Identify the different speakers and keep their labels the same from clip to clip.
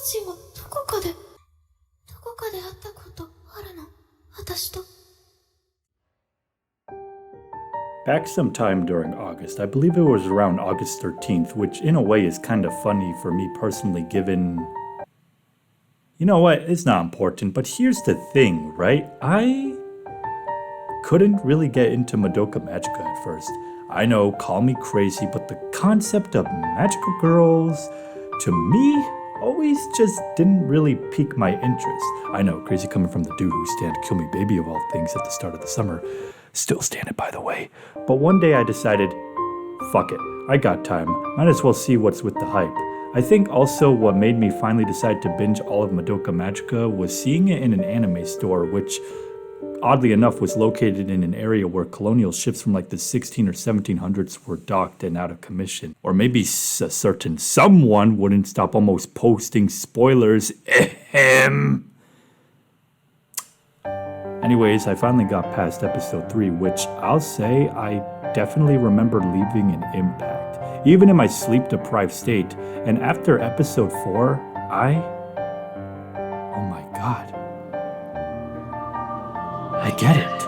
Speaker 1: ちもどこかで会ったことあるの、私と。
Speaker 2: Back sometime during August, I believe it was around August 13th, which in a way is kind of funny for me personally given... You know what, it's not important, but here's the thing, right? I couldn't really get into Madoka Magica at first. I know, call me crazy, but the concept of magical girls, to me, always just didn't really pique my interest. I know, crazy coming from the dude who stand Kill Me Baby of all things at the start of the summer. Still stand it, by the way. But one day I decided, fuck it, I got time. Might as well see what's with the hype. I think also what made me finally decide to binge all of Madoka Magica was seeing it in an anime store, which, oddly enough, was located in an area where colonial ships from like the 16 or 1700s were docked and out of commission. Or maybe a certain someone wouldn't stop almost posting spoilers. Ahem. Anyways, I finally got past episode 3, which I'll say I definitely remember leaving an impact, even in my sleep-deprived state. And after episode 4, oh my god, I get it.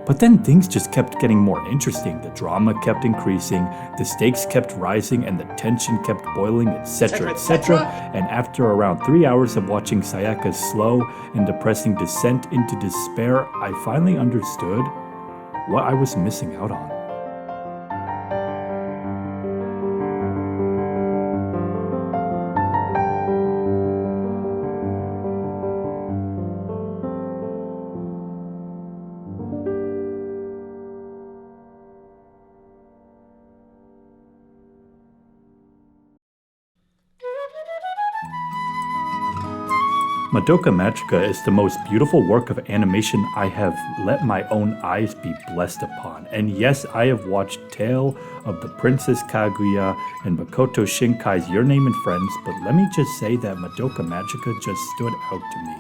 Speaker 2: But then things just kept getting more interesting. The drama kept increasing, the stakes kept rising, and the tension kept boiling, etc., etc. And after around 3 hours of watching Sayaka's slow and depressing descent into despair, I finally understood what I was missing out on. Madoka Magica is the most beautiful work of animation I have let my own eyes be blessed upon. And yes, I have watched Tale of the Princess Kaguya and Makoto Shinkai's Your Name and Friends, but let me just say that Madoka Magica just stood out to me.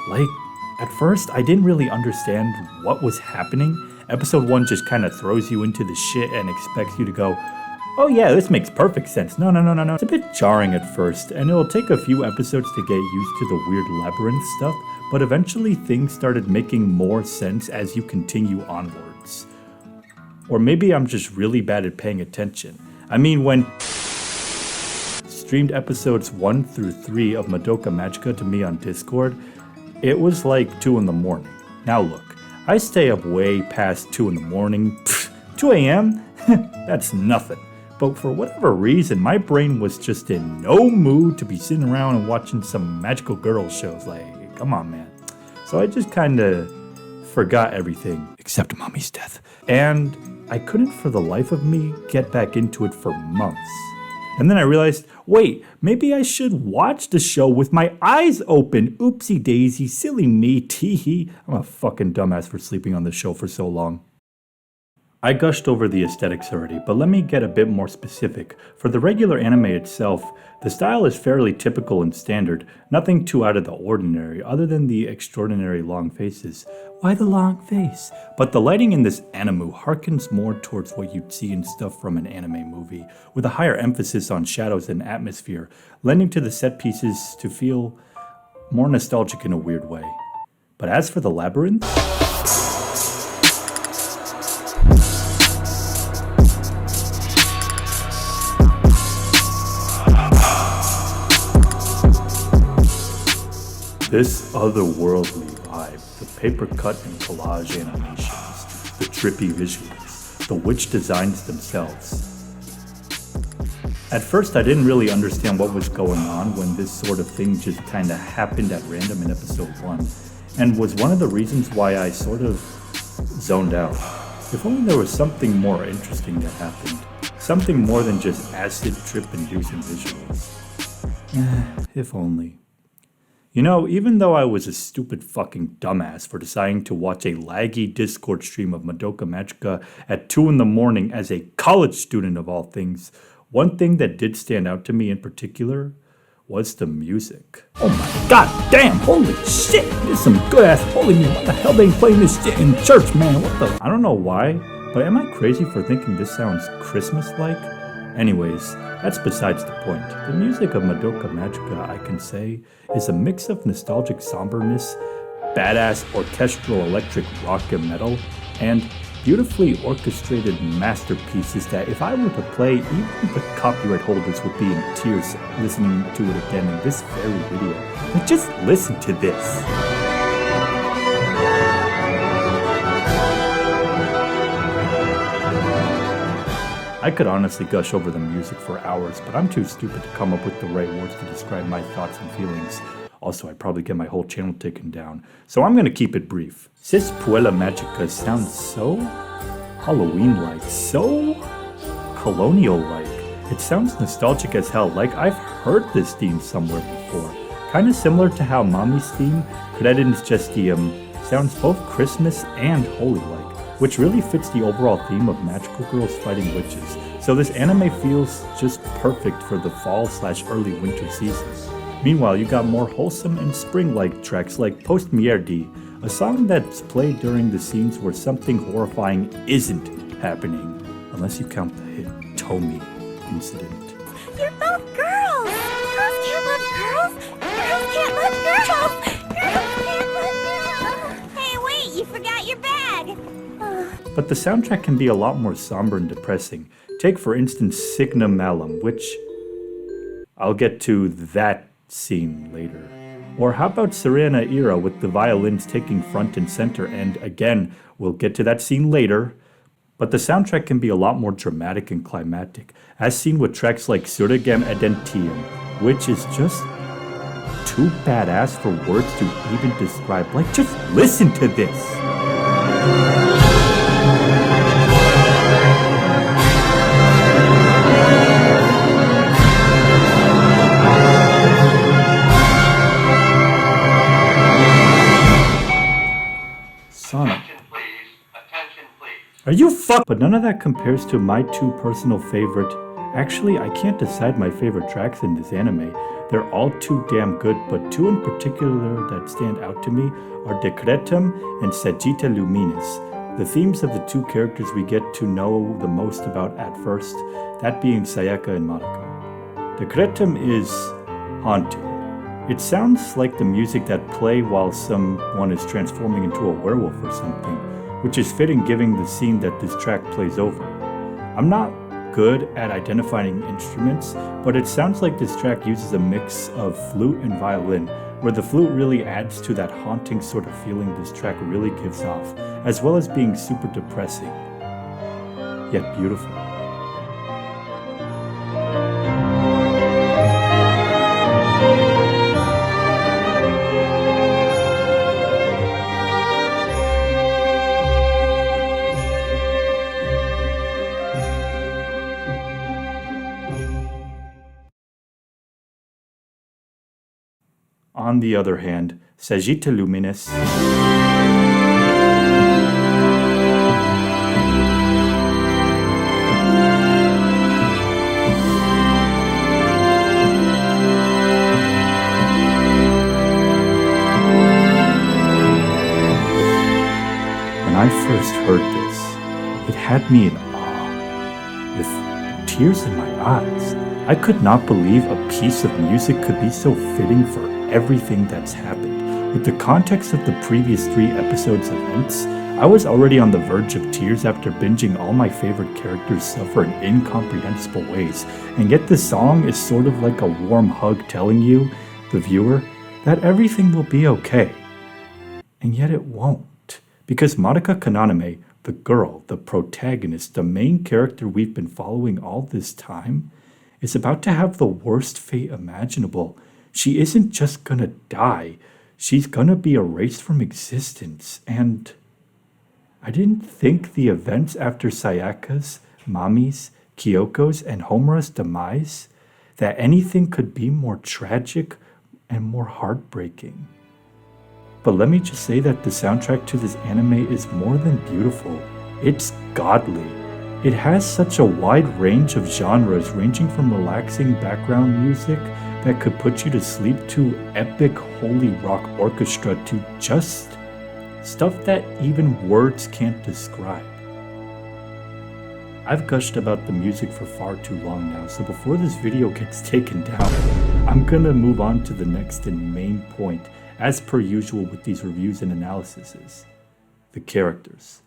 Speaker 2: Like, at first, I didn't really understand what was happening. Episode 1 just kind of throws you into the shit and expects you to go, oh yeah, this makes perfect sense. No. It's a bit jarring at first, and it'll take a few episodes to get used to the weird labyrinth stuff, but eventually things started making more sense as you continue onwards. Or maybe I'm just really bad at paying attention. I mean, when streamed episodes 1 through 3 of Madoka Magica to me on Discord, it was like 2 in the morning. Now look, I stay up way past 2 in the morning. 2 a.m.? That's nothing. But for whatever reason, my brain was just in no mood to be sitting around and watching some magical girl shows. Like, come on, man. So I just kind of forgot everything except Mommy's death. And I couldn't for the life of me get back into it for months. And then I realized, wait, maybe I should watch the show with my eyes open. Oopsie daisy, silly me, teehee. I'm a fucking dumbass for sleeping on the show for so long. I gushed over the aesthetics already, but let me get a bit more specific. For the regular anime itself, the style is fairly typical and standard, nothing too out of the ordinary, other than the extraordinary long faces. Why the long face? But the lighting in this anime harkens more towards what you'd see in stuff from an anime movie, with a higher emphasis on shadows and atmosphere, lending to the set pieces to feel more nostalgic in a weird way. But as for the labyrinth, this otherworldly vibe, the paper cut and collage animations, the trippy visuals, the witch designs themselves. At first, I didn't really understand what was going on when this sort of thing just kinda happened at random in episode 1, and was one of the reasons why I sort of zoned out. If only there was something more interesting that happened. Something more than just acid trip-inducing visuals. If only. You know, even though I was a stupid fucking dumbass for deciding to watch a laggy Discord stream of Madoka Magica at 2 in the morning as a college student of all things, one thing that did stand out to me in particular was the music. Oh my god damn, holy shit, this is some good ass holy music. What the hell they ain't playing this shit in church, man? What the? I don't know why, but am I crazy for thinking this sounds Christmas-like? Anyways, that's besides the point. The music of Madoka Magica, I can say, is a mix of nostalgic somberness, badass orchestral electric rock and metal, and beautifully orchestrated masterpieces that if I were to play, even the copyright holders would be in tears listening to it again in this very video. Like, just listen to this. I could honestly gush over the music for hours, but I'm too stupid to come up with the right words to describe my thoughts and feelings. Also, I'd probably get my whole channel taken down, so I'm gonna keep it brief. This Puella Magica sounds so Halloween-like, so colonial-like. It sounds nostalgic as hell, like I've heard this theme somewhere before. Kinda similar to how Mami's theme, Credin's Gestium, sounds both Christmas and holy-like, which really fits the overall theme of magical girls fighting witches. So this anime feels just perfect for the fall/early winter season. Meanwhile, you got more wholesome and spring-like tracks like Post Mierdi, a song that's played during the scenes where something horrifying isn't happening, unless you count the hit Tomi incident.
Speaker 3: You're both girls! Girls can't love girls! Girls can't love girls! Girls can't love girls! Hey, wait, you forgot your bag!
Speaker 2: But the soundtrack can be a lot more somber and depressing. Take for instance Signa Malum, which I'll get to that scene later. Or how about Serena Era with the violins taking front and center, and again, we'll get to that scene later. But the soundtrack can be a lot more dramatic and climactic, as seen with tracks like Surigem Edentium, which is just too badass for words to even describe. Like, just listen to this! Are you fuck? But none of that compares to my two personal favorite. Actually, I can't decide my favorite tracks in this anime. They're all too damn good, but two in particular that stand out to me are Decretum and Sagitta Luminis, the themes of the two characters we get to know the most about at first, that being Sayaka and Madoka. Decretum is haunting. It sounds like the music that play while someone is transforming into a werewolf or something, which is fitting given the scene that this track plays over. I'm not good at identifying instruments, but it sounds like this track uses a mix of flute and violin, where the flute really adds to that haunting sort of feeling this track really gives off, as well as being super depressing, yet beautiful. On the other hand, Sagitta Luminis When I first heard this, it had me in awe, with tears in my eyes. I could not believe a piece of music could be so fitting for everything that's happened. With the context of the previous 3 episodes' events, I was already on the verge of tears after binging all my favorite characters suffer in incomprehensible ways, and yet this song is sort of like a warm hug telling you, the viewer, that everything will be okay. And yet it won't, because Madoka Kananame, the girl, the protagonist, the main character we've been following all this time, is about to have the worst fate imaginable. She isn't just gonna die, she's gonna be erased from existence, and I didn't think the events after Sayaka's, Mami's, Kyoko's, and Homura's demise, that anything could be more tragic and more heartbreaking. But let me just say that the soundtrack to this anime is more than beautiful, it's godly. It has such a wide range of genres, ranging from relaxing background music that could put you to sleep to epic holy rock orchestra to just stuff that even words can't describe. I've gushed about the music for far too long now, so before this video gets taken down, I'm gonna move on to the next and main point, as per usual with these reviews and analyses, the characters.